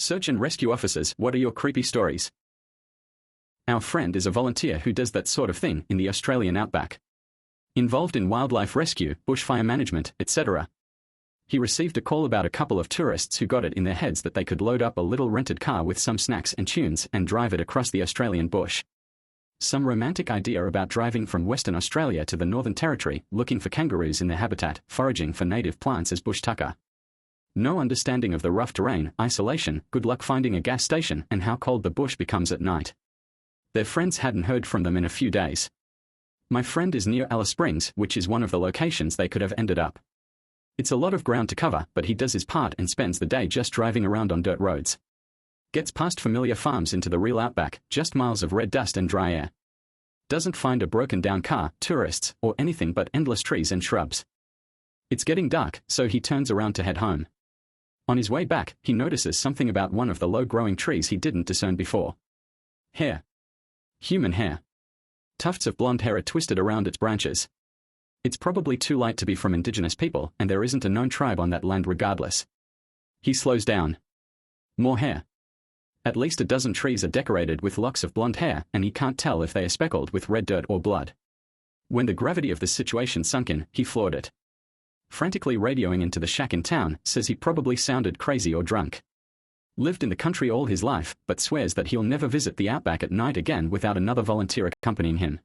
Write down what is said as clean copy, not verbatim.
Search and rescue officers, what are your creepy stories? Our friend is a volunteer who does that sort of thing in the Australian outback. Involved in wildlife rescue, bushfire management, etc. He received a call about a couple of tourists who got it in their heads that they could load up a little rented car with some snacks and tunes and drive it across the Australian bush. Some romantic idea about driving from Western Australia to the Northern Territory, looking for kangaroos in their habitat, foraging for native plants as bush tucker. No understanding of the rough terrain, isolation, good luck finding a gas station, and how cold the bush becomes at night. Their friends hadn't heard from them in a few days. My friend is near Alice Springs, which is one of the locations they could have ended up. It's a lot of ground to cover, but he does his part and spends the day just driving around on dirt roads. Gets past familiar farms into the real outback, just miles of red dust and dry air. Doesn't find a broken down car, tourists, or anything but endless trees and shrubs. It's getting dark, so he turns around to head home. On his way back, he notices something about one of the low-growing trees he didn't discern before. Hair. Human hair. Tufts of blonde hair are twisted around its branches. It's probably too light to be from indigenous people, and there isn't a known tribe on that land regardless. He slows down. More hair. At least a dozen trees are decorated with locks of blonde hair, and he can't tell if they are speckled with red dirt or blood. When the gravity of the situation sunk in, he floored it. Frantically radioing into the shack in town, says he probably sounded crazy or drunk. Lived in the country all his life, but swears that he'll never visit the outback at night again without another volunteer accompanying him.